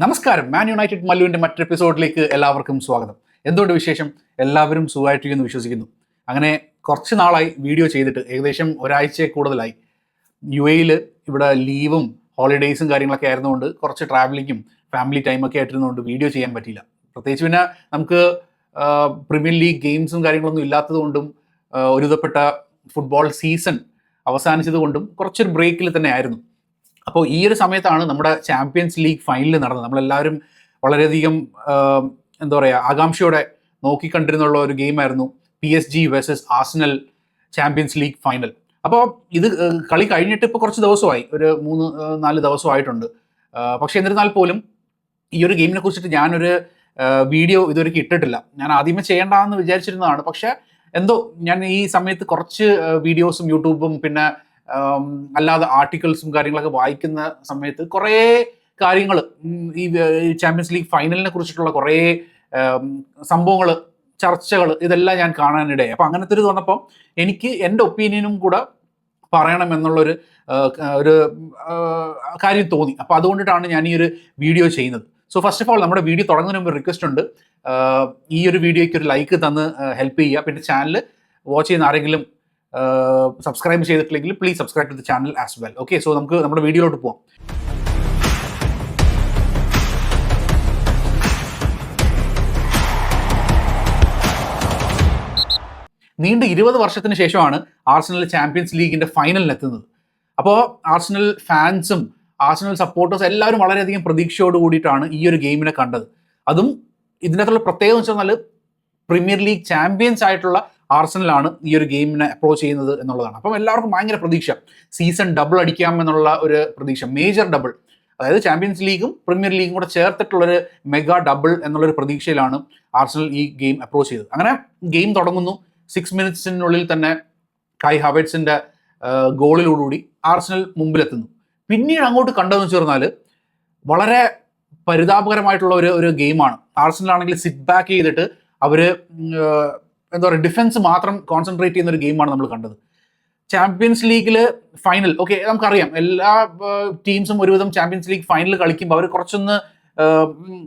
നമസ്കാരം. Man United മല്ലുവിൻ്റെ മറ്റൊരു എപ്പിസോഡിലേക്ക് എല്ലാവർക്കും സ്വാഗതം. എന്തുകൊണ്ട് വിശേഷം? എല്ലാവരും സുഖമായിട്ടിരിക്കുന്നു വിശ്വസിക്കുന്നു. അങ്ങനെ കുറച്ച് നാളായി വീഡിയോ ചെയ്തിട്ട്, ഏകദേശം ഒരാഴ്ചയെ കൂടുതലായി. UAE ഇവിടെ ലീവും ഹോളിഡേയ്സും കാര്യങ്ങളൊക്കെ ആയിരുന്നുകൊണ്ട് കുറച്ച് ട്രാവലിങ്ങും ഫാമിലി ടൈമൊക്കെ ആയിട്ടിരുന്നുകൊണ്ട് വീഡിയോ ചെയ്യാൻ പറ്റിയില്ല. പ്രത്യേകിച്ച് പിന്നെ നമുക്ക് പ്രീമിയർ ലീഗ് ഗെയിംസും കാര്യങ്ങളൊന്നും ഇല്ലാത്തതുകൊണ്ടും ഒരുവിധപ്പെട്ട ഫുട്ബോൾ സീസൺ അവസാനിച്ചതുകൊണ്ടും കുറച്ചൊരു ബ്രേക്കിൽ തന്നെ ആയിരുന്നു. അപ്പോൾ ഈ ഒരു സമയത്താണ് നമ്മുടെ ചാമ്പ്യൻസ് ലീഗ് ഫൈനൽ നടന്നത്. നമ്മളെല്ലാവരും വളരെയധികം എന്താ പറയുക, ആകാംക്ഷയോടെ നോക്കിക്കണ്ടിരുന്നുള്ള ഒരു ഗെയിമായിരുന്നു PSG versus Arsenal champions league final. അപ്പോൾ ഇത് കളി കഴിഞ്ഞിട്ട് ഇപ്പോൾ കുറച്ച് ദിവസമായി, ഒരു 3-4 ദിവസമായിട്ടുണ്ട്. പക്ഷേ എന്നിരുന്നാൽ പോലും ഈ ഒരു ഗെയിമിനെ കുറിച്ചിട്ട് ഞാനൊരു വീഡിയോ ഇതുവരെയ്ക്ക് ഇട്ടിട്ടില്ല. ഞാൻ ആദ്യമേ ചെയ്യേണ്ടതെന്ന് വിചാരിച്ചിരുന്നതാണ്. പക്ഷേ എന്തോ ഞാൻ ഈ സമയത്ത് കുറച്ച് വീഡിയോസും യൂട്യൂബും പിന്നെ അല്ലാതെ ആർട്ടിക്കിൾസും കാര്യങ്ങളൊക്കെ വായിക്കുന്ന സമയത്ത് കുറേ കാര്യങ്ങൾ ഈ ചാമ്പ്യൻസ് ലീഗ് ഫൈനലിനെ കുറിച്ചിട്ടുള്ള കുറേ സംഭവങ്ങൾ, ചർച്ചകൾ, ഇതെല്ലാം ഞാൻ കാണാനിടയായി. അപ്പോൾ അങ്ങനത്തെ ഒരു വന്നപ്പം എനിക്ക് എൻ്റെ ഒപ്പീനിയനും കൂടെ പറയണം എന്നുള്ളൊരു ഒരു കാര്യം തോന്നി. അപ്പോൾ അതുകൊണ്ടിട്ടാണ് ഞാൻ ഈ ഒരു വീഡിയോ ചെയ്യുന്നത്. സോ ഫസ്റ്റ് ഓഫ് ഓൾ, നമ്മുടെ വീഡിയോ തുടങ്ങുന്നതിന് മുമ്പ് റിക്വസ്റ്റ് ഉണ്ട്, ഈ ഒരു വീഡിയോയ്ക്ക് ഒരു ലൈക്ക് തന്ന് ഹെൽപ്പ് ചെയ്യുക. പിന്നെ ചാനൽ വാച്ച് ചെയ്യുന്ന ആരെങ്കിലും സബ്സ്ക്രൈബ് ചെയ്തിട്ടില്ലെങ്കിൽ please subscribe to the channel as well. Okay, so നമുക്ക് നമ്മുടെ വീഡിയോയിലോട്ട് പോവാം. നീണ്ട 20 വർഷത്തിന് ശേഷമാണ് ആർസണൽ ചാമ്പ്യൻസ് ലീഗിന്റെ ഫൈനലിനെത്തുന്നത്. അപ്പോൾ ആർസണൽ ഫാൻസും ആർസണൽ സപ്പോർട്ടേഴ്സും എല്ലാവരും വളരെയധികം പ്രതീക്ഷയോട് കൂടിയിട്ടാണ് ഈ ഒരു ഗെയിമിനെ കണ്ടത്. അതും ഇതിനകത്തുള്ള പ്രത്യേകത എന്ന് വെച്ചാൽ പ്രീമിയർ ലീഗ് ചാമ്പ്യൻസ് ആയിട്ടുള്ള ആർസണലാണ് ഈ ഒരു ഗെയിമിനെ അപ്രോച്ച് ചെയ്യുന്നത് എന്നുള്ളതാണ്. അപ്പം എല്ലാവർക്കും ഭയങ്കര പ്രതീക്ഷ, സീസൺ ഡബിൾ അടിക്കാം എന്നുള്ള ഒരു പ്രതീക്ഷ, മേജർ ഡബിൾ, അതായത് ചാമ്പ്യൻസ് ലീഗും പ്രീമിയർ ലീഗും കൂടെ ചേർത്തിട്ടുള്ളൊരു മെഗാ ഡബിൾ എന്നുള്ളൊരു പ്രതീക്ഷയിലാണ് ആർസണൽ ഈ ഗെയിം അപ്രോച്ച് ചെയ്തത്. അങ്ങനെ ഗെയിം തുടങ്ങുന്നു. 6 മിനിറ്റ്സിനുള്ളിൽ തന്നെ കൈ ഹാവേർട്സിന്റെ ഗോളിലോടുകൂടി ആർസണൽ മുമ്പിലെത്തുന്നു. പിന്നീട് അങ്ങോട്ട് കണ്ടതെന്ന് വെച്ച് പറഞ്ഞാൽ വളരെ പരിതാപകരമായിട്ടുള്ള ഒരു ഗെയിമാണ്. ആർസണലാണെങ്കിൽ സിറ്റ് ബാക്ക് ചെയ്തിട്ട് അവർ എന്താ പറയുക, ഡിഫൻസ് മാത്രം കോൺസെൻട്രേറ്റ് ചെയ്യുന്ന ഒരു ഗെയിമാണ് നമ്മൾ കണ്ടത്. ചാമ്പ്യൻസ് ലീഗിൽ ഫൈനൽ, ഓക്കെ, നമുക്കറിയാം എല്ലാ ടീംസും ഒരുവിധം ചാമ്പ്യൻസ് ലീഗ് ഫൈനൽ കളിക്കുമ്പോൾ അവർ കുറച്ചൊന്ന്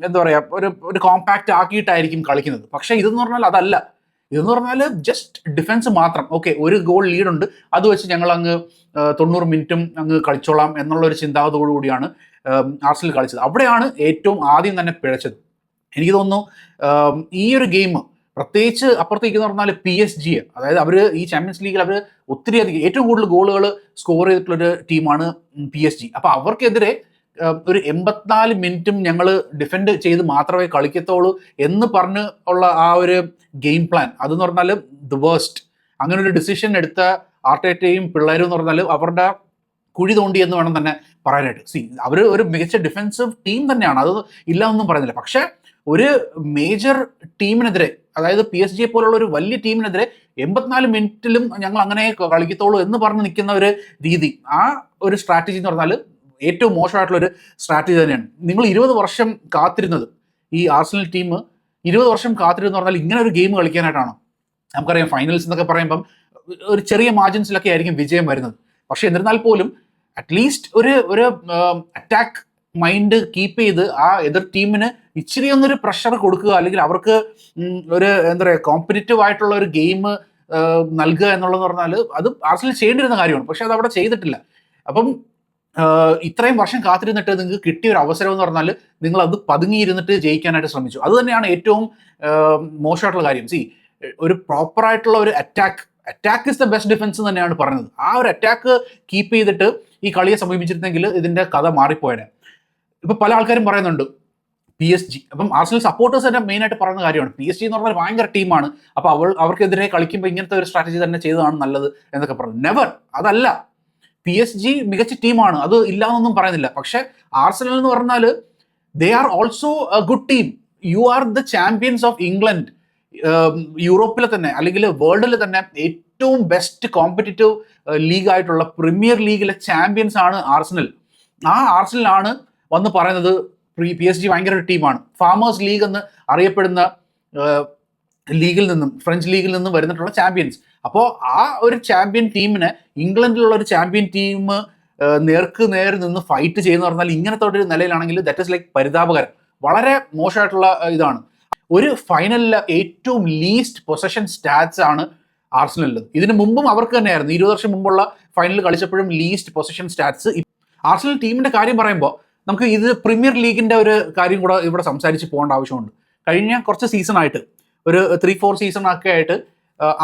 എന്താ പറയുക, ഒരു കോമ്പാക്റ്റ് ആക്കിയിട്ടായിരിക്കും കളിക്കുന്നത്. പക്ഷേ ഇതെന്ന് പറഞ്ഞാൽ അതല്ല. ഇതെന്ന് പറഞ്ഞാൽ ജസ്റ്റ് ഡിഫൻസ് മാത്രം. ഓക്കെ, ഒരു ഗോൾ ലീഡുണ്ട്, അത് വെച്ച് ഞങ്ങൾ അങ്ങ് 90 മിനിറ്റും അങ്ങ് കളിച്ചോളാം എന്നുള്ള ഒരു ചിന്താഗതിയോടു കൂടിയാണ് ആർസണൽ കളിച്ചത്. അവിടെയാണ് ഏറ്റവും ആദ്യം തന്നെ പിഴച്ചത്. എനിക്ക് തോന്നുന്നു ഈ ഒരു ഗെയിം പ്രത്യേകിച്ച് അപ്പുറത്തേക്ക് എന്ന് പറഞ്ഞാൽ PSG, അതായത് അവർ ഈ ചാമ്പ്യൻസ് ലീഗിൽ അവർ ഒത്തിരിയധികം ഏറ്റവും കൂടുതൽ ഗോളുകൾ സ്കോർ ചെയ്തിട്ടുള്ളൊരു ടീമാണ് PSG. അപ്പോൾ അവർക്കെതിരെ ഒരു 84 മിനിറ്റും ഞങ്ങൾ ഡിഫെൻഡ് ചെയ്ത് മാത്രമേ കളിക്കത്തുള്ളൂ എന്ന് പറഞ്ഞ് ഉള്ള ആ ഒരു ഗെയിം പ്ലാൻ, അതെന്ന് പറഞ്ഞാൽ ദ വേസ്റ്റ്. അങ്ങനെ ഒരു ഡിസിഷൻ എടുത്ത ആർട്ടേറ്റയും പിള്ളേരും എന്ന് പറഞ്ഞാൽ അവരുടെ കുഴി തോണ്ടി എന്ന് വേണം തന്നെ പറയാനായിട്ട്. അവർ ഒരു മികച്ച ഡിഫെൻസീവ് ടീം തന്നെയാണ്, അത് ഇല്ല എന്നൊന്നും പറയുന്നില്ല. പക്ഷേ ഒരു മേജർ ടീമിനെതിരെ, അതായത് PSG പോലുള്ള ഒരു വലിയ ടീമിനെതിരെ 84 മിനിറ്റിലും ഞങ്ങൾ അങ്ങനെ കളിക്കത്തുള്ളൂ എന്ന് പറഞ്ഞ് നിൽക്കുന്ന ഒരു രീതി, ആ ഒരു സ്ട്രാറ്റജി എന്ന് പറഞ്ഞാൽ ഏറ്റവും മോശമായിട്ടുള്ളൊരു സ്ട്രാറ്റജി തന്നെയാണ്. നിങ്ങൾ 20 വർഷം കാത്തിരുന്നത്, ഈ ആർസണൽ ടീം 20 വർഷം കാത്തിരുന്ന് പറഞ്ഞാൽ ഇങ്ങനെ ഒരു ഗെയിം കളിക്കാനായിട്ടാണോ? നമുക്കറിയാം ഫൈനൽസ് എന്നൊക്കെ പറയുമ്പം ഒരു ചെറിയ മാർജിൻസിലൊക്കെ ആയിരിക്കും വിജയം വരുന്നത്. പക്ഷേ എന്നിരുന്നാൽ പോലും അറ്റ്ലീസ്റ്റ് ഒരു അറ്റാക്ക് മൈൻഡ് കീപ്പ് ചെയ്ത് ആ എതിർ ടീമിന് ഇച്ചിരി ഒന്നൊരു പ്രഷർ കൊടുക്കുക, അല്ലെങ്കിൽ അവർക്ക് ഒരു എന്താ പറയുക കോമ്പറ്റീറ്റീവ് ആയിട്ടുള്ള ഒരു ഗെയിം നൽകുക എന്നുള്ളതെന്ന് പറഞ്ഞാൽ അത് ആർസണൽ ചെയ്യേണ്ടിരുന്ന കാര്യമാണ്. പക്ഷെ അത് അവിടെ ചെയ്തിട്ടില്ല. അപ്പം ഇത്രയും വർഷം കാത്തിരുന്നിട്ട് നിങ്ങൾക്ക് കിട്ടിയ ഒരു അവസരം എന്ന് പറഞ്ഞാൽ നിങ്ങൾ അത് പതുങ്ങിയിരുന്നിട്ട് ജയിക്കാനായിട്ട് ശ്രമിച്ചു. അത് തന്നെയാണ് ഏറ്റവും മോശമായിട്ടുള്ള കാര്യം. ഒരു പ്രോപ്പറായിട്ടുള്ള ഒരു attack is the best defence തന്നെയാണ് പറഞ്ഞത്. ആ ഒരു അറ്റാക്ക് കീപ്പ് ചെയ്തിട്ട് ഈ കളിയെ സമീപിച്ചിരുന്നെങ്കിൽ ഇതിന്റെ കഥ മാറിപ്പോയേനെ. ഇപ്പൊ പല ആൾക്കാരും പറയുന്നുണ്ട് PSG, അപ്പം ആർസണൽ സപ്പോർട്ടേഴ്സ് തന്നെ മെയിനായിട്ട് പറയുന്ന കാര്യമാണ് PSG എന്ന് പറഞ്ഞാൽ ഭയങ്കര ടീമാണ്, അപ്പോൾ അവർക്കെതിരെ കളിക്കുമ്പോൾ ഇങ്ങനത്തെ ഒരു സ്ട്രാറ്റജി തന്നെ ചെയ്തതാണ് നല്ലത് എന്നൊക്കെ പറഞ്ഞു. നെവർ, അതല്ല. PSG മികച്ച ടീമാണ്, അത് ഇല്ലാന്നൊന്നും പറയുന്നില്ല. പക്ഷെ ആർസണൽ എന്ന് പറഞ്ഞാൽ they are also A good team. You are the champions of England. യൂറോപ്പിലെ തന്നെ അല്ലെങ്കിൽ വേൾഡിൽ തന്നെ ഏറ്റവും ബെസ്റ്റ് കോമ്പറ്റീറ്റീവ് ലീഗായിട്ടുള്ള പ്രീമിയർ ലീഗിലെ ചാമ്പ്യൻസ് ആണ് ആർസണൽ. ആ ആർസണലാണ് വന്ന് പറയുന്നത് PSG ഭയങ്കര ഒരു ടീമാണ്. ഫാമേഴ്സ് ലീഗ് എന്ന് അറിയപ്പെടുന്ന ലീഗിൽ നിന്നും, ഫ്രഞ്ച് ലീഗിൽ നിന്നും വരുന്നിട്ടുള്ള ചാമ്പ്യൻസ്. അപ്പോൾ ആ ഒരു ചാമ്പ്യൻ ടീമിനെ, ഇംഗ്ലണ്ടിലുള്ള ഒരു ചാമ്പ്യൻ ടീം നേർക്ക് നേർ നിന്ന് ഫൈറ്റ് ചെയ്യുന്ന പറഞ്ഞാൽ ഇങ്ങനത്തെ ഒരു നിലയിലാണെങ്കിൽ ദാറ്റ് ഇസ് ലൈക്ക് പരിതാപകരം. വളരെ മോശമായിട്ടുള്ള ഇതാണ്. ഒരു ഫൈനലിലെ ഏറ്റവും ലീസ്റ്റ് പൊസഷൻ സ്റ്റാറ്റ്സ് ആണ് ആർസണലിൽ. ഇതിന് മുമ്പും അവർക്ക് തന്നെയായിരുന്നു. 20 വർഷം മുമ്പുള്ള ഫൈനൽ കളിച്ചപ്പോഴും ലീസ്റ്റ് പൊസഷൻ സ്റ്റാറ്റ്സ്. ആർസണൽ ടീമിന്റെ കാര്യം പറയുമ്പോൾ നമുക്ക് ഇത് പ്രീമിയർ ലീഗിന്റെ ഒരു കാര്യം കൂടെ ഇവിടെ സംസാരിച്ച് പോകേണ്ട ആവശ്യമുണ്ട്. കഴിഞ്ഞ കുറച്ച് സീസണായിട്ട് ഒരു 3-4 സീസണൊക്കെ ആയിട്ട്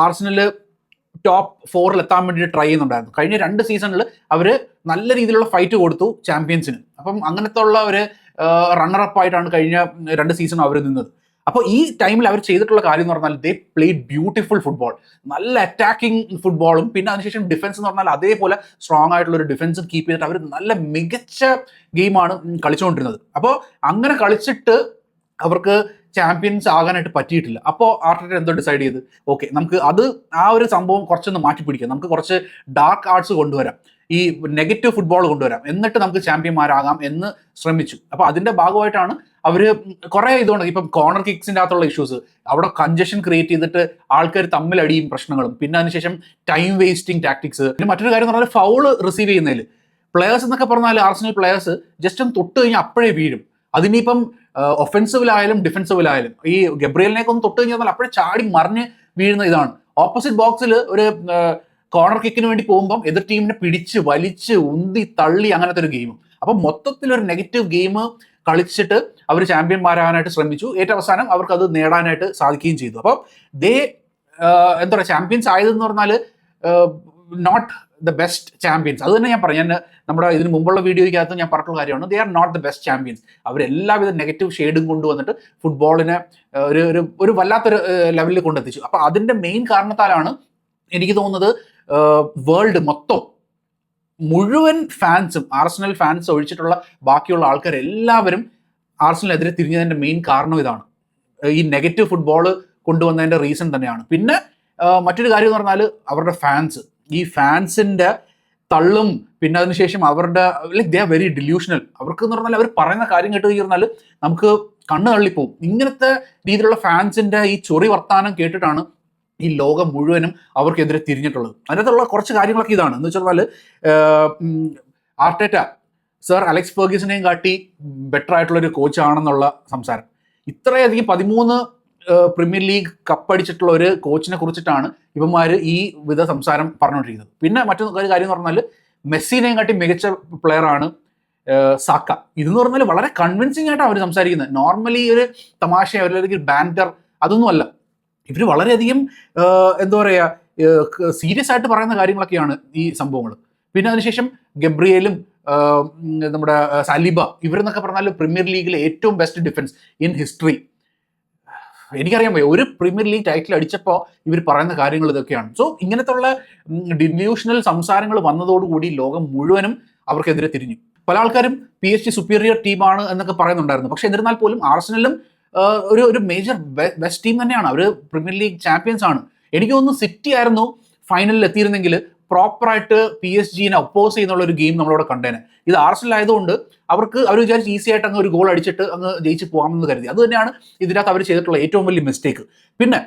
ആർസണൽ ടോപ്പ് 4 എത്താൻ വേണ്ടി ട്രൈ ചെയ്യുന്നുണ്ടായിരുന്നു. കഴിഞ്ഞ 2 സീസണിൽ അവർ നല്ല രീതിയിലുള്ള ഫൈറ്റ് കൊടുത്തു ചാമ്പ്യൻസിന്. അപ്പം അങ്ങനത്തെ ഉള്ള ഒരു റണ്ണറപ്പ് ആയിട്ടാണ് കഴിഞ്ഞ 2 സീസൺ അവർ നിന്നത്. അപ്പോൾ ഈ ടൈമിൽ അവർ ചെയ്തിട്ടുള്ള കാര്യം എന്ന് പറഞ്ഞാൽ ദേ പ്ലേഡ് ബ്യൂട്ടിഫുൾ ഫുട്ബോൾ, നല്ല അറ്റാക്കിംഗ് ഫുട്ബോളും, പിന്നെ അതിനുശേഷം ഡിഫൻസ് എന്ന് പറഞ്ഞാൽ അതേപോലെ സ്ട്രോങ് ആയിട്ടുള്ള ഒരു ഡിഫൻസും കീപ്പ് ചെയ്തിട്ട് അവർ നല്ല മികച്ച ഗെയിമാണ് കളിച്ചുകൊണ്ടിരുന്നത്. അപ്പോൾ അങ്ങനെ കളിച്ചിട്ട് അവർക്ക് ചാമ്പ്യൻസ് ആകാനായിട്ട് പറ്റിയിട്ടില്ല. അപ്പോൾ ആർട്ടറ്റ എന്തോ ഡിസൈഡ് ചെയ്ത്, ഓക്കെ നമുക്ക് ആ ഒരു സംഭവം കുറച്ചൊന്ന് മാറ്റി പിടിക്കാം, നമുക്ക് കുറച്ച് ഡാർക്ക് ആർട്സ് കൊണ്ടുവരാം, ഈ നെഗറ്റീവ് ഫുട്ബോൾ കൊണ്ടുവരാം, എന്നിട്ട് നമുക്ക് ചാമ്പ്യന്മാരാകാം എന്ന് ശ്രമിച്ചു. അപ്പോൾ അതിന്റെ ഭാഗമായിട്ടാണ് അവർ കുറേ ഇതുകൊണ്ട് ഇപ്പം കോർണർ കിക്സിൻ്റെ അകത്തുള്ള ഇഷ്യൂസ്, അവിടെ കൺജഷൻ ക്രിയേറ്റ് ചെയ്തിട്ട് ആൾക്കാർ തമ്മിലടിയും പ്രശ്നങ്ങളും, പിന്നെ അതിനുശേഷം ടൈം വേസ്റ്റിംഗ് ടാക്ടിക്സ്. പിന്നെ മറ്റൊരു കാര്യം എന്ന് പറഞ്ഞാൽ ഫൗള് റിസീവ് ചെയ്യുന്നതിൽ പ്ലെയേഴ്സ് എന്നൊക്കെ പറഞ്ഞാൽ ആർസണൽ പ്ലെയേഴ്സ് ജസ്റ്റ് ഒന്ന് തൊട്ട് കഴിഞ്ഞാൽ അപ്പോഴേ വീഴും. അതിനിപ്പം ഒഫൻസിവിലായാലും ഡിഫൻസിവിലായാലും ഈ ഗബ്രിയലിനെയൊക്കെ ഒന്ന് തൊട്ട് കഴിഞ്ഞാൽ അപ്പോഴേ ചാടി മറിഞ്ഞ് വീഴുന്ന ഇതാണ്. ഓപ്പോസിറ്റ് ബോക്സിൽ ഒരു കോർണർ കിക്കിന് വേണ്ടി പോകുമ്പം എതിർ ടീമിനെ പിടിച്ച് വലിച്ച് ഉന്തി തള്ളി അങ്ങനത്തെ ഒരു ഗെയിം. അപ്പം മൊത്തത്തിലൊരു നെഗറ്റീവ് ഗെയിം കളിച്ചിട്ട് അവർ ചാമ്പ്യന്മാരാകാനായിട്ട് ശ്രമിച്ചു. ഏറ്റവും അവസാനം അവർക്ക് അത് നേടാനായിട്ട് സാധിക്കുകയും ചെയ്തു. അപ്പം എന്താ പറയുക, ചാമ്പ്യൻസ് ആയതെന്ന് പറഞ്ഞാൽ നോട്ട് ദ ബെസ്റ്റ് ചാമ്പ്യൻസ്. അത് തന്നെ ഞാൻ പറഞ്ഞു, ഞാൻ നമ്മുടെ ഇതിന് മുമ്പുള്ള വീഡിയോയ്ക്കകത്ത് ഞാൻ പറഞ്ഞിട്ടുള്ള കാര്യമാണ്. They are not the best champions. അവരെല്ലാവിധ നെഗറ്റീവ് ഷെയ്ഡും കൊണ്ടുവന്നിട്ട് ഫുട്ബോളിനെ ഒരു വല്ലാത്തൊരു ലെവലിൽ കൊണ്ടെത്തിച്ചു. അപ്പോൾ അതിൻ്റെ മെയിൻ കാരണത്താലാണ് എനിക്ക് തോന്നുന്നത് വേൾഡ് മൊത്തം മുഴുവൻ ഫാൻസും, ആർസണൽ ഫാൻസ് ഒഴിച്ചിട്ടുള്ള ബാക്കിയുള്ള ആൾക്കാരെല്ലാവരും ആർസണലിനെതിരെ തിരിഞ്ഞതിൻ്റെ മെയിൻ കാരണം ഇതാണ്. ഈ നെഗറ്റീവ് ഫുട്ബോൾ കൊണ്ടുവന്നതിൻ്റെ റീസൺ തന്നെയാണ്. പിന്നെ മറ്റൊരു കാര്യം എന്ന് പറഞ്ഞാൽ അവരുടെ ഫാൻസ്, ഈ ഫാൻസിൻ്റെ തള്ളും, പിന്നെ അതിനുശേഷം അവരുടെ like they are very delusional. അവർക്ക് എന്ന് പറഞ്ഞാൽ അവർ പറയുന്ന കാര്യം കേട്ട് കഴിഞ്ഞാൽ നമുക്ക് കണ്ണ് തള്ളിപ്പോവും. ഇങ്ങനത്തെ രീതിയിലുള്ള ഫാൻസിൻ്റെ ഈ ചൊറി വർത്താനം കേട്ടിട്ടാണ് ഈ ലോകം മുഴുവനും അവർക്കെതിരെ തിരിഞ്ഞിട്ടുള്ളത്. അതിനകത്തുള്ള കുറച്ച് കാര്യങ്ങളൊക്കെ ഇതാണ്. എന്ന് വെച്ചാൽ ആർട്ടറ്റ സർ അലക്സ് ഫെർഗ്യൂസനെയും കാട്ടി ബെറ്റർ ആയിട്ടുള്ളൊരു കോച്ചാണെന്നുള്ള സംസാരം. ഇത്രയധികം 13 പ്രീമിയർ ലീഗ് കപ്പടിച്ചിട്ടുള്ള ഒരു കോച്ചിനെ കുറിച്ചിട്ടാണ് ഇവന്മാർ ഈ വിധ സംസാരം പറഞ്ഞുകൊണ്ടിരിക്കുന്നത്. പിന്നെ മറ്റൊരു കാര്യം എന്ന് പറഞ്ഞാൽ മെസ്സിനെയും കാട്ടി മികച്ച പ്ലെയറാണ് സാക്ക. ഇതെന്ന് പറഞ്ഞാൽ വളരെ കൺവിൻസിങ് ആയിട്ടാണ് അവർ സംസാരിക്കുന്നത്. നോർമലി ഒരു തമാശ, അവരിലേക്ക് ബാൻഡർ അതൊന്നും അല്ല. ഇവർ വളരെയധികം എന്താ പറയുക സീരിയസ് ആയിട്ട് പറയുന്ന കാര്യങ്ങളൊക്കെയാണ് ഈ സംഭവങ്ങൾ. പിന്നെ അതിനുശേഷം ഗബ്രിയേലും നമ്മുടെ സാലിബ ഇവരെന്നൊക്കെ പറഞ്ഞാൽ പ്രീമിയർ ലീഗിലെ ഏറ്റവും ബെസ്റ്റ് ഡിഫൻസ് ഇൻ ഹിസ്റ്ററി. എനിക്കറിയാൻ പോയി ഒരു പ്രീമിയർ ലീഗ് ടൈറ്റിൽ അടിച്ചപ്പോൾ ഇവർ പറയുന്ന കാര്യങ്ങൾ ഇതൊക്കെയാണ്. സോ ഇങ്ങനത്തെ ഉള്ള ഡിലൂഷണൽ സംസാരങ്ങൾ വന്നതോടുകൂടി ലോകം മുഴുവനും അവർക്കെതിരെ തിരിഞ്ഞു. പല ആൾക്കാരും PSG സുപ്പീരിയർ ടീമാണ് എന്നൊക്കെ പറയുന്നുണ്ടായിരുന്നു. പക്ഷെ എന്നിരുന്നാൽ പോലും ആർസണലും ഒരു മേജർ ബെസ്റ്റ് ടീം തന്നെയാണ്. അവർ പ്രീമിയർ ലീഗ് ചാമ്പ്യൻസ് ആണ്. എനിക്ക് തോന്നുന്നു സിറ്റി ആയിരുന്നു ഫൈനലിൽ എത്തിയിരുന്നെങ്കിൽ പ്രോപ്പറായിട്ട് PSG-നെ ഒപ്പോസ് ചെയ്യുന്നുള്ള ഒരു ഗെയിം നമ്മളവിടെ കണ്ടേനെ. ഇത് ആർസണൽ ആയതുകൊണ്ട് അവർ വിചാരിച്ച് ഈസി ആയിട്ട് അങ്ങ് ഒരു ഗോൾ അടിച്ചിട്ട് അങ്ങ് ജയിച്ച് പോകാമെന്ന് കരുതി. അത് തന്നെയാണ് ഇതിനകത്ത് അവർ ചെയ്തിട്ടുള്ള ഏറ്റവും വലിയ മിസ്റ്റേക്ക്. പിന്നെ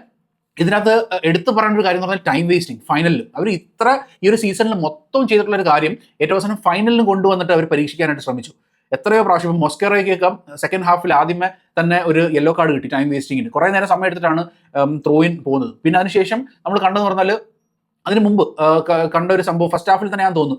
ഇതിനകത്ത് എടുത്തു പറയേണ്ട ഒരു കാര്യം എന്ന് പറഞ്ഞാൽ ടൈം വേസ്റ്റിംഗ്. ഫൈനലിൽ അവർ ഈ ഒരു സീസണിൽ മൊത്തം ചെയ്തിട്ടുള്ള ഒരു കാര്യം ഏറ്റവും അവസാനം ഫൈനലിന് കൊണ്ടുവന്നിട്ട് അവർ പരീക്ഷിക്കാനായിട്ട് ശ്രമിച്ചു. എത്രയോ പ്രാവശ്യം ഇപ്പം മൊസ്കെറയ്ക്കൊക്കെ സെക്കൻഡ് ഹാഫിൽ ആദ്യമേ തന്നെ ഒരു യെല്ലോ കാർഡ് കിട്ടി ടൈം വേസ്റ്റിങ്ങിന്. കുറേ നേരം സമയം എടുത്തിട്ടാണ് ത്രോയിൻ പോകുന്നത്. പിന്നെ അതിനുശേഷം നമ്മൾ കണ്ടെന്ന് പറഞ്ഞാൽ അതിന് മുമ്പ് കണ്ട ഒരു സംഭവം ഫസ്റ്റ് ഹാഫിൽ തന്നെ ഞാൻ തോന്നുന്നു,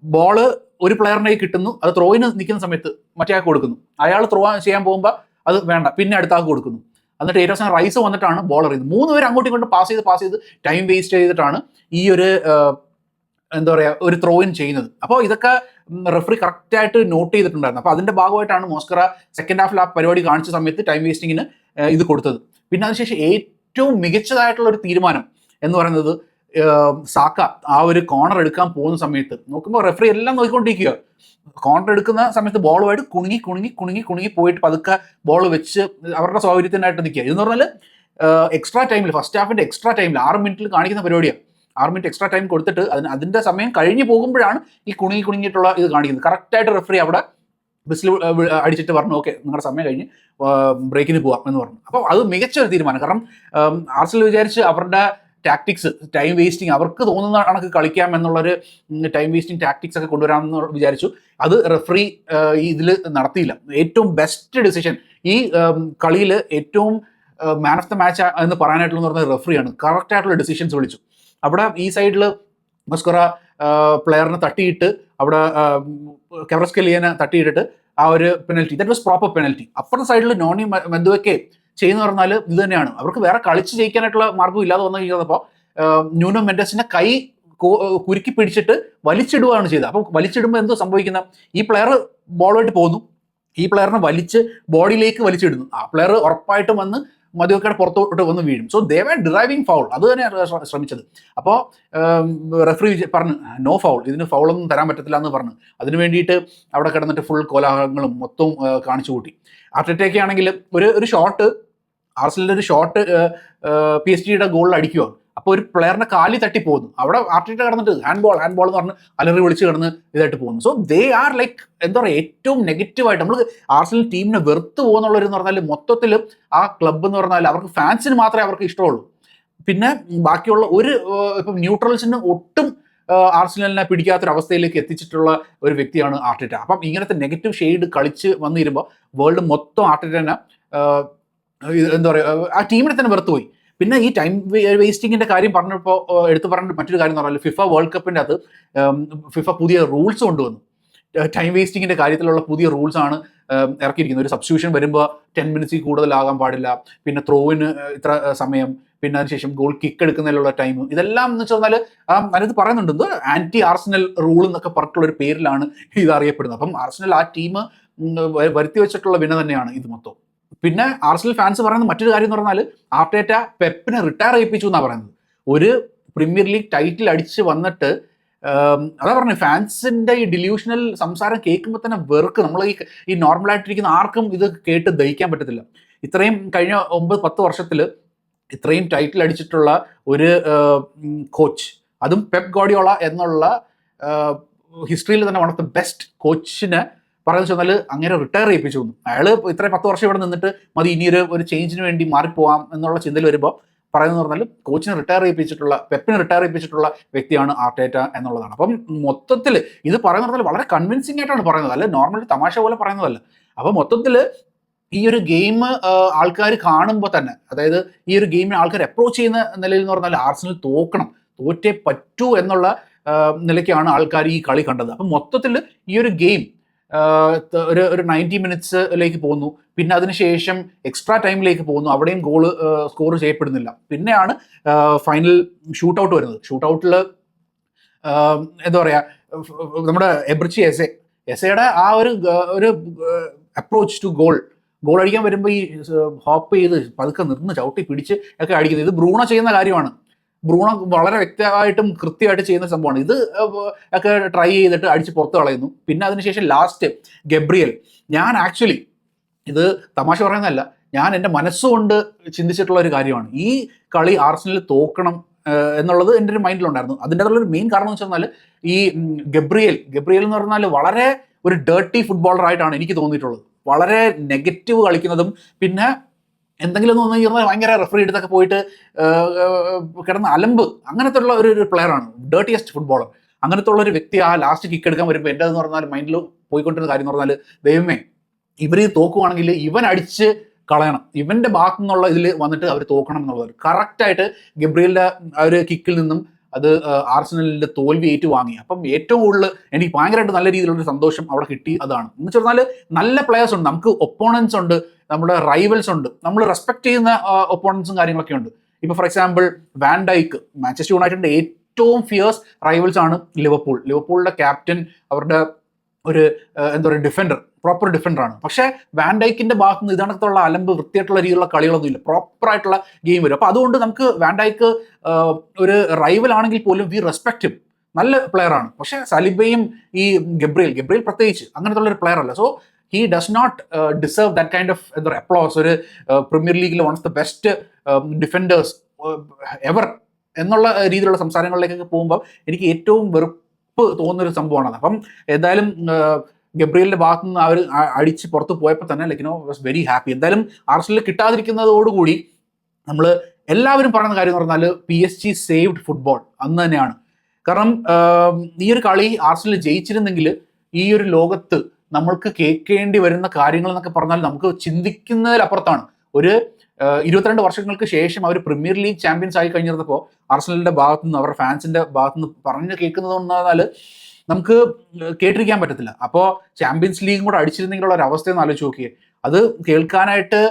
ബോള് ഒരു പ്ലെയറിനെ കിട്ടുന്നു, അത് ത്രോയിന് നിൽക്കുന്ന സമയത്ത് മറ്റേ ആൾക്ക് കൊടുക്കുന്നു. അയാൾ ത്രോ ചെയ്യാൻ പോകുമ്പോൾ അത് വേണ്ട, പിന്നെ അടുത്ത ആൾക്ക് കൊടുക്കുന്നു. എന്നിട്ട് ഏറ്റവും അവസാനം റൈസ് വന്നിട്ടാണ് ബോൾ എറിയുന്നത്. 3 പേര് അങ്ങോട്ടും ഇങ്ങോട്ടും പാസ് ചെയ്ത് ടൈം വേസ്റ്റ് ചെയ്തിട്ടാണ് ഈ ഒരു എന്താ പറയുക ഒരു ത്രോയിൻ ചെയ്യുന്നത്. അപ്പോൾ ഇതൊക്കെ റെഫറി കറക്റ്റായിട്ട് നോട്ട് ചെയ്തിട്ടുണ്ടായിരുന്നു. അപ്പോൾ അതിൻ്റെ ഭാഗമായിട്ടാണ് മോസ്കറ സെക്കൻഡ് ഹാഫിൽ ആ പരിപാടി കാണിച്ച സമയത്ത് ടൈം വേസ്റ്റിങ്ങിന് ഇത് കൊടുത്തത്. പിന്നെ അതിനുശേഷം ഏറ്റവും മികച്ചതായിട്ടുള്ള ഒരു തീരുമാനം എന്ന് പറയുന്നത് സാക്ക ആ ഒരു കോർണർ എടുക്കാൻ പോകുന്ന സമയത്ത് നോക്കുമ്പോൾ റെഫറി എല്ലാം നോക്കിക്കൊണ്ടിരിക്കുക. കോർണർ എടുക്കുന്ന സമയത്ത് ബോളുമായിട്ട് കുണുങ്ങി പോയിട്ട് പതുക്കെ ബോൾ വെച്ച് അവരുടെ സൗകര്യത്തിനായിട്ട് നിൽക്കുക. ഇതെന്ന് പറഞ്ഞാൽ എക്സ്ട്രാ ടൈമിൽ ഫസ്റ്റ് ഹാഫിൻ്റെ എക്സ്ട്രാ ടൈമിൽ 6 മിനിറ്റിൽ കാണിക്കുന്ന പരിപാടിയാണ്. 6 മിനിറ്റ് എക്സ്ട്രാ ടൈം കൊടുത്തിട്ട് അതിൻ്റെ സമയം കഴിഞ്ഞ് പോകുമ്പോഴാണ് ഈ കുണുങ്ങിയിട്ടുള്ള ഇത് കാണിക്കുന്നത്. കറക്റ്റായിട്ട് റെഫറി അവിടെ വിസിൽ അടിച്ചിട്ട് പറഞ്ഞു ഓക്കെ നിങ്ങളുടെ സമയം കഴിഞ്ഞ് ബ്രേക്കിന് പോവാം എന്ന് പറഞ്ഞു. അപ്പോൾ അത് മികച്ച ഒരു തീരുമാനം. കാരണം ആർസണൽ വിചാരിച്ച് അവരുടെ ടാക്ടിക്സ്, ടൈം വേസ്റ്റിംഗ്, അവർക്ക് തോന്നുന്ന കണക്ക് കളിക്കാം എന്നുള്ളൊരു ടൈം വേസ്റ്റിംഗ് ടാക്ടിക്സ് ഒക്കെ കൊണ്ടുവരാമെന്ന് വിചാരിച്ചു. അത് റെഫറി ഇതിൽ നടത്തിയില്ല. ഏറ്റവും ബെസ്റ്റ് ഡിസിഷൻ ഈ കളിയിൽ ഏറ്റവും മാൻ ഓഫ് ദ മാച്ച് എന്ന് പറയാനായിട്ടുള്ള പറഞ്ഞത് റെഫറിയാണ്. കറക്റ്റ് ആയിട്ടുള്ള ഡിസിഷൻസ് വിളിച്ചു. അവിടെ ഈ സൈഡിൽ മസ്കറ പ്ലെയറിനെ തട്ടിയിട്ട് അവിടെ കെവറസ്കെലിയനെ തട്ടിയിട്ടിട്ട് ആ ഒരു penalty, that was proper penalty. അപ്പുറത്തെ സൈഡിൽ നോണി മെന്തുവയ്ക്ക് ചെയ്യുന്ന പറഞ്ഞാൽ ഇത് തന്നെയാണ്. അവർക്ക് വേറെ കളിച്ച് ജയിക്കാനായിട്ടുള്ള മാർഗ്ഗം ഇല്ലാതെ വന്നു കഴിഞ്ഞപ്പോൾ ന്യൂനോ മെൻഡസിന്റെ കൈ കുരുക്കി പിടിച്ചിട്ട് വലിച്ചിടുകയാണ് ചെയ്തത്. അപ്പോൾ വലിച്ചിടുമ്പോൾ എന്തോ സംഭവിക്കുന്ന, ഈ പ്ലെയർ ബോളുമായിട്ട് പോകുന്നു, ഈ പ്ലെയറിനെ വലിച്ച് ബോഡിയിലേക്ക് വലിച്ചിടുന്നു. ആ പ്ലെയർ ഉറപ്പായിട്ടും വന്ന് മധുവക്കയുടെ പുറത്തോട്ട് വന്ന് വീഴും. So they were driving foul, അത് തന്നെയാണ് ശ്രമിച്ചത്. അപ്പോൾ റെഫറി പറഞ്ഞു നോ ഫൗൾ, ഇതിന് ഫൗളൊന്നും തരാൻ പറ്റത്തില്ല എന്ന് പറഞ്ഞു. അതിന് വേണ്ടിയിട്ട് അവിടെ കിടന്നിട്ട് ഫുൾ കോലാഹലങ്ങളും മൊത്തവും കാണിച്ചു കൂട്ടി. ആർട്ടറ്റയ്ക്ക് ആണെങ്കിൽ ഒരു ഷോട്ട്, ആർസനലിന്റെ ഒരു ഷോട്ട് PSG യുടെ ഗോളിൽ അടിക്കുക. അപ്പോൾ ഒരു പ്ലെയറിന്റെ കാലി തട്ടി പോകുന്നു. അവിടെ ആർട്ടറ്റ കിടന്നിട്ട് ഹാൻഡ് ബോൾ എന്ന് പറഞ്ഞ് അലറി വിളിച്ച് കിടന്ന് ഇതായിട്ട് പോകുന്നു. സോ ദേ ആർ ലൈക്ക് എന്താ പറയുക, ഏറ്റവും നെഗറ്റീവായിട്ട് നമ്മൾ ആർസനൽ ടീമിനെ വെറുത്ത് പോകുന്നുള്ളവരെന്ന് പറഞ്ഞാൽ മൊത്തത്തിൽ ആ ക്ലബ്ബ് എന്ന് പറഞ്ഞാൽ അവർക്ക് ഫാൻസിന് മാത്രമേ അവർക്ക് ഇഷ്ടമുള്ളൂ. പിന്നെ ബാക്കിയുള്ള ഇപ്പം ന്യൂട്രൽസിന് ഒട്ടും ആർസനലിനെ പിടിക്കാത്തൊരവസ്ഥയിലേക്ക് എത്തിച്ചിട്ടുള്ള ഒരു വ്യക്തിയാണ് ആർട്ടറ്റ. അപ്പം ഇങ്ങനത്തെ നെഗറ്റീവ് ഷെയ്ഡ് കളിച്ച് വന്നിരുമ്പോൾ വേൾഡ് മൊത്തം ആർട്ടറ്റനെ എന്താ പറയുക, ആ ടീമിനെ തന്നെ വെറുത്തുപോയി. പിന്നെ ഈ ടൈം വേസ്റ്റിങ്ങിന്റെ കാര്യം പറഞ്ഞപ്പോൾ എടുത്തു പറഞ്ഞ മറ്റൊരു കാര്യം എന്ന് പറഞ്ഞാൽ ഫിഫ വേൾഡ് കപ്പിൻ്റെ അകത്ത് ഫിഫ പുതിയ റൂൾസ് കൊണ്ടുവന്നു. ടൈം വേസ്റ്റിങ്ങിന്റെ കാര്യത്തിലുള്ള പുതിയ റൂൾസ് ആണ് ഇറക്കിയിരിക്കുന്നത്. ഒരു സബ്സ്റ്റിറ്റ്യൂഷൻ വരുമ്പോൾ 10 മിനിറ്റ്സിൽ കൂടുതലാകാൻ പാടില്ല, പിന്നെ ത്രോവിന് ഇത്ര സമയം, പിന്നെ അതിനുശേഷം ഗോൾ കിക്ക് എടുക്കുന്നതിലുള്ള ടൈം, ഇതെല്ലാം എന്ന് വെച്ച് പറഞ്ഞാൽ അതിനകത്ത് പറയുന്നുണ്ട് ആന്റി ആർസനൽ റൂൾ എന്നൊക്കെ പറഞ്ഞിട്ടുള്ള ഒരു പേരിലാണ് ഇത് അറിയപ്പെടുന്നത്. അപ്പം ആർസനൽ ആ ടീം വരുത്തി വെച്ചിട്ടുള്ള വിന തന്നെയാണ് ഇത് മൊത്തം. പിന്നെ ആർസനൽ ഫാൻസ് പറയുന്ന മറ്റൊരു കാര്യം എന്ന് പറഞ്ഞാൽ ആർട്ടേറ്റ പെപ്പിനെ റിട്ടയർ ചെയ്യിപ്പിച്ചു എന്നാണ് പറയുന്നത്. ഒരു പ്രീമിയർ ലീഗ് ടൈറ്റിൽ അടിച്ച് വന്നിട്ട് അതാ പറഞ്ഞു, ഫാൻസിന്റെ ഈ ഡിലൂഷണൽ സംസാരം കേൾക്കുമ്പോൾ തന്നെ വെറുക്ക്. നമ്മൾ ഈ നോർമലായിട്ടിരിക്കുന്ന ആർക്കും ഇത് കേട്ട് ദഹിക്കാൻ പറ്റത്തില്ല. ഇത്രയും കഴിഞ്ഞ 9-10 വർഷത്തിൽ ഇത്രയും ടൈറ്റിൽ അടിച്ചിട്ടുള്ള ഒരു കോച്ച്, അതും പെപ്പ് ഗാർഡിയോള എന്നുള്ള ഹിസ്റ്ററിയിൽ തന്നെ വൺ ഓഫ് ദ ബെസ്റ്റ് കോച്ചിനെ പറയുന്നത് വെച്ചാൽ അങ്ങനെ റിട്ടയർ ചെയ്യിപ്പിച്ചു. അയാൾ ഇത്രയും 10 വർഷം ഇവിടെ നിന്നിട്ട് മതി, ഇനിയൊരു ചേഞ്ചിന് വേണ്ടി മാറിപ്പോവാം എന്നുള്ള ചിന്തയിൽ വരുമ്പോൾ പറയുന്നത് പറഞ്ഞാൽ കോച്ചിനെ റിട്ടയർ ചെയ്യിപ്പിച്ചിട്ടുള്ള, പെപ്പിനെ റിട്ടയർ ചെയ്യിപ്പിച്ചിട്ടുള്ള വ്യക്തിയാണ് ആർട്ടേറ്റ എന്നുള്ളതാണ്. അപ്പം മൊത്തത്തിൽ ഇത് പറയുന്നത് പറഞ്ഞാൽ വളരെ കൺവിൻസിംഗ് ആയിട്ടാണ് പറയുന്നത്, അല്ലെ നോർമലി തമാശ പോലെ പറയുന്നതല്ല. അപ്പം മൊത്തത്തിൽ ഈ ഒരു ഗെയിം ആൾക്കാർ കാണുമ്പോൾ തന്നെ, അതായത് ഈ ഒരു ഗെയിമിനെ ആൾക്കാർ അപ്രോച്ച് ചെയ്യുന്ന നിലയിൽ എന്ന് പറഞ്ഞാൽ ആർസനൽ തോറ്റേ പറ്റൂ എന്നുള്ള നിലയ്ക്കാണ് ആൾക്കാർ ഈ കളി കണ്ടത്. അപ്പം മൊത്തത്തിൽ ഈ ഒരു ഗെയിം ഒരു 90 മിനിറ്റ്സിലേക്ക് പോകുന്നു, പിന്നെ അതിനുശേഷം എക്സ്ട്രാ ടൈമിലേക്ക് പോകുന്നു, അവിടെയും ഗോള് സ്കോർ ചെയ്യപ്പെടുന്നില്ല. പിന്നെയാണ് ഫൈനൽ ഷൂട്ട് ഔട്ട് വരുന്നത്. ഷൂട്ട് ഔട്ടിൽ എന്താ പറയുക, നമ്മുടെ എബ്രിച്ചി എസയുടെ ആ ഒരു അപ്രോച്ച് ടു ഗോൾ അടിക്കാൻ വരുമ്പോൾ ഈ ഹോപ്പ് ചെയ്ത് പതുക്കെ നിന്ന് ചവിട്ടി പിടിച്ച് ഒക്കെ അടിക്കുന്നത്, ഇത് ബ്രൂണോ ചെയ്യുന്ന കാര്യമാണ്. ബ്രൂണോ വളരെ വ്യക്തമായിട്ടും കൃത്യമായിട്ട് ചെയ്യുന്ന സംഭവമാണ്. ഇത് ഒക്കെ ട്രൈ ചെയ്തിട്ട് അടിച്ച് പുറത്ത് കളയുന്നു. പിന്നെ അതിനുശേഷം ലാസ്റ്റ് ഗബ്രിയൽ, ഞാൻ ആക്ച്വലി ഇത് തമാശ പറയുന്നതല്ല, ഞാൻ എൻ്റെ മനസ്സുകൊണ്ട് ചിന്തിച്ചിട്ടുള്ള ഒരു കാര്യമാണ്. ഈ കളി ആർസനൽ തോക്കണം എന്നുള്ളത് എൻ്റെ ഒരു മൈൻഡിലുണ്ടായിരുന്നു. അതിൻ്റെ ഒരു മെയിൻ കാരണം എന്ന് വെച്ചാൽ ഈ ഗബ്രിയൽ എന്ന് പറഞ്ഞാൽ വളരെ ഒരു ഡേർട്ടി ഫുട്ബോളറായിട്ടാണ് എനിക്ക് തോന്നിയിട്ടുള്ളത്. വളരെ നെഗറ്റീവ് കളിക്കുന്നതും, പിന്നെ എന്തെങ്കിലും ഒന്ന് പറഞ്ഞാൽ ഭയങ്കര റെഫറി എടുത്തൊക്കെ പോയിട്ട് കിടന്ന് അലമ്പ്, അങ്ങനത്തെ ഉള്ള ഒരു പ്ലെയറാണ്, ഡേർട്ടിയസ്റ്റ് ഫുട്ബോളർ. അങ്ങനത്തെ ഉള്ള ഒരു വ്യക്തി ആ ലാസ്റ്റ് കിക്ക് എടുക്കാൻ വരുമ്പോൾ എൻ്റെ എന്ന് പറഞ്ഞാൽ മൈൻഡിൽ പോയിക്കൊണ്ടിരുന്ന കാര്യം എന്ന് പറഞ്ഞാൽ, ദൈവമേ ഇവർ തോക്കുവാണെങ്കിൽ ഇവൻ അടിച്ച് കളയണം, ഇവൻ്റെ ഭാഗത്തു നിന്നുള്ള ഇതിൽ വന്നിട്ട് അവർ തോക്കണം എന്നുള്ളത്. കറക്റ്റായിട്ട് ഗബ്രിയലിൻ്റെ ആ ഒരു കിക്കിൽ നിന്നും അത് ആർസനലിൻ്റെ തോൽവി ഏറ്റുവാങ്ങി. അപ്പം ഏറ്റവും കൂടുതൽ എനിക്ക് ഭയങ്കരമായിട്ട് നല്ല രീതിയിലുള്ളൊരു സന്തോഷം അവിടെ കിട്ടി. അതാണ് എന്ന് വെച്ച് പറഞ്ഞാൽ നല്ല പ്ലെയേഴ്സ് ഉണ്ട്, നമുക്ക് ഒപ്പോണൻസ് ഉണ്ട്, നമ്മുടെ റൈവൽസ് ഉണ്ട്, നമ്മൾ റെസ്പെക്ട് ചെയ്യുന്ന ഒപ്പോണൻസും കാര്യങ്ങളൊക്കെ ഉണ്ട്. ഇപ്പോൾ for example van Dijk, Manchester യുണൈറ്റഡിൻ്റെ ഏറ്റവും ഫിയേഴ്സ് റൈവൽസ് ആണ് ലിവർപൂളിൻ്റെ ക്യാപ്റ്റൻ, അവരുടെ ഒരു എന്താ പറയുക ഡിഫൻഡർ, പ്രോപ്പർ ഡിഫൻഡറാണ്. പക്ഷേ വാൻ ഡൈക്കിൻ്റെ ഭാഗത്ത് നിന്ന് ഇതണക്കത്തുള്ള അലമ്പ് വൃത്തിയായിട്ടുള്ള രീതിയിലുള്ള കളികളൊന്നും ഇല്ല, പ്രോപ്പറായിട്ടുള്ള ഗെയിം വരും. അപ്പോൾ അതുകൊണ്ട് നമുക്ക് വാൻ ഡൈക്ക് ഒരു റൈവൽ ആണെങ്കിൽ പോലും വി റെസ്പെക്ട് ഹിം, നല്ല പ്ലെയറാണ്. പക്ഷേ സലിബയും ഈ ഗബ്രിയൽ പ്രത്യേകിച്ച് അങ്ങനത്തെ ഉള്ള ഒരു പ്ലെയർ അല്ല. So he does not deserve that kind of applause. ഒരു പ്രീമിയർ ലീഗിലെ one of the best defenders ever എന്നുള്ള രീതിയിലുള്ള സംസാരങ്ങളിലേക്കൊക്കെ പോകുമ്പോൾ എനിക്ക് ഏറ്റവും വെറുപ്പ് തോന്നുന്നൊരു സംഭവമാണ്. അപ്പം എന്തായാലും ഗബ്രിയലിൻ്റെ ഭാഗത്തു നിന്ന് അവർ അടിച്ച് പുറത്ത് പോയപ്പോൾ തന്നെ വാസ് വെരി ഹാപ്പി. എന്തായാലും ആർസനൽ കിട്ടാതിരിക്കുന്നതോടുകൂടി നമ്മൾ എല്ലാവരും പറയുന്ന കാര്യം എന്ന് പറഞ്ഞാൽ PSG സേവ്ഡ് ഫുട്ബോൾ അന്ന് തന്നെയാണ്. കാരണം ഈ ഒരു കളി ആർസണൽ ജയിച്ചിരുന്നെങ്കിൽ ഈ ഒരു ലോകത്ത് നമ്മൾക്ക് കേൾക്കേണ്ടി വരുന്ന കാര്യങ്ങൾ എന്നൊക്കെ പറഞ്ഞാൽ നമുക്ക് ചിന്തിക്കുന്നതിലപ്പുറത്താണ്. ഒരു 22 വർഷങ്ങൾക്ക് ശേഷം അവർ പ്രീമിയർ ലീഗ് ചാമ്പ്യൻസ് ആയി കഴിഞ്ഞപ്പോൾ ആർസണലിന്റെ ഭാഗത്തു നിന്ന് അവരുടെ ഫാൻസിന്റെ ഭാഗത്തു നിന്ന് പറഞ്ഞു കേൾക്കുന്നത് പറഞ്ഞാൽ നമുക്ക് കേട്ടിരിക്കാൻ പറ്റത്തില്ല. അപ്പോൾ ചാമ്പ്യൻസ് ലീഗും കൂടെ അടിച്ചിരുന്നെങ്കിലുള്ള ഒരു അവസ്ഥയെന്ന് ആലോചിച്ച് നോക്കിയേ. അത് കേൾക്കാനായിട്ട്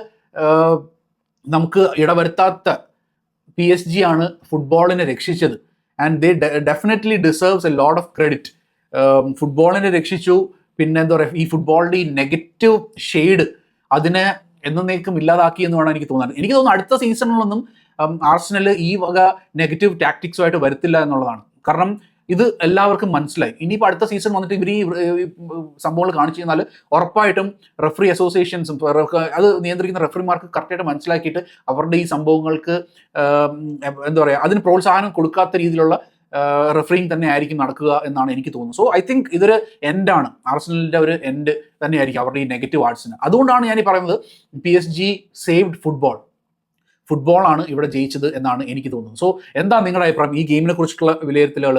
നമുക്ക് ഇടവരുത്താത്ത PSG ആണ് ഫുട്ബോളിനെ രക്ഷിച്ചത്. And they definitely deserves a lot of credit. ഫുട്ബോളിനെ രക്ഷിച്ചു. പിന്നെ എന്താ പറയുക, ഈ ഫുട്ബോളിൻ്റെ ഈ നെഗറ്റീവ് ഷെയ്ഡ് അതിനെ എന്നേക്കും ഇല്ലാതാക്കി എന്ന് വേണം എനിക്ക് തോന്നാൻ. എനിക്ക് തോന്നുന്നു അടുത്ത സീസണിലൊന്നും ആർസണൽ ഈ വക നെഗറ്റീവ് ടാക്ടിക്സുമായിട്ട് വരത്തില്ല എന്നുള്ളതാണ്. കാരണം ഇത് എല്ലാവർക്കും മനസ്സിലായി. ഇനിയിപ്പോൾ അടുത്ത സീസൺ വന്നിട്ട് ഇവർ ഈ സംഭവങ്ങൾ കാണിച്ചു കഴിഞ്ഞാൽ ഉറപ്പായിട്ടും റെഫറി അസോസിയേഷൻസും അത് നിയന്ത്രിക്കുന്ന റെഫറിമാർക്ക് കറക്റ്റായിട്ട് മനസ്സിലാക്കിയിട്ട് അവരുടെ ഈ സംഭവങ്ങൾക്ക് എന്താ പറയുക, അതിന് പ്രോത്സാഹനം കൊടുക്കാത്ത രീതിയിലുള്ള റെഫറിങ് തന്നെ ആയിരിക്കും നടക്കുക എന്നാണ് എനിക്ക് തോന്നുന്നത്. സോ ഐ തിങ്ക് ഇതൊരു എൻഡാണ്, ആർസണലിൻ്റെ ഒരു എൻഡ് തന്നെയായിരിക്കും അവരുടെ ഈ നെഗറ്റീവ് ആർട്സിന്. അതുകൊണ്ടാണ് ഞാൻ ഈ പറയുന്നത് PSG സേവ്ഡ് ഫുട്ബോളാണ് ഇവിടെ ജയിച്ചത് എന്നാണ് എനിക്ക് തോന്നുന്നത്. സോ എന്താ നിങ്ങളുടെ അഭിപ്രായം ഈ ഗെയിമിനെ കുറിച്ചിട്ടുള്ള വിലയിരുത്തലുകൾ,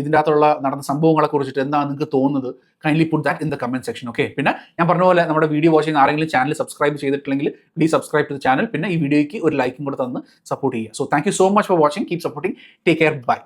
ഇതിൻ്റെ അകത്തുള്ള നടന്ന സംഭവങ്ങളെ കുറിച്ചിട്ട് എന്താണ് നിങ്ങൾക്ക് തോന്നുന്നത്? Kindly put that in the comment section. Okay, പിന്നെ ഞാൻ പറഞ്ഞ പോലെ നമ്മുടെ വീഡിയോ വാച്ച് ചെയ്യുന്ന ആരെങ്കിലും ചാനൽ സബ്സ്ക്രൈബ് ചെയ്തിട്ടില്ലെങ്കിൽ please subscribe to the channel. പിന്നെ ഈ വീഡിയോയ്ക്ക് ഒരു ലൈക്കും കൂടെ തന്ന് സപ്പോർട്ട് ചെയ്യുക. So thank you so much for watching. Keep supporting. Take care. By.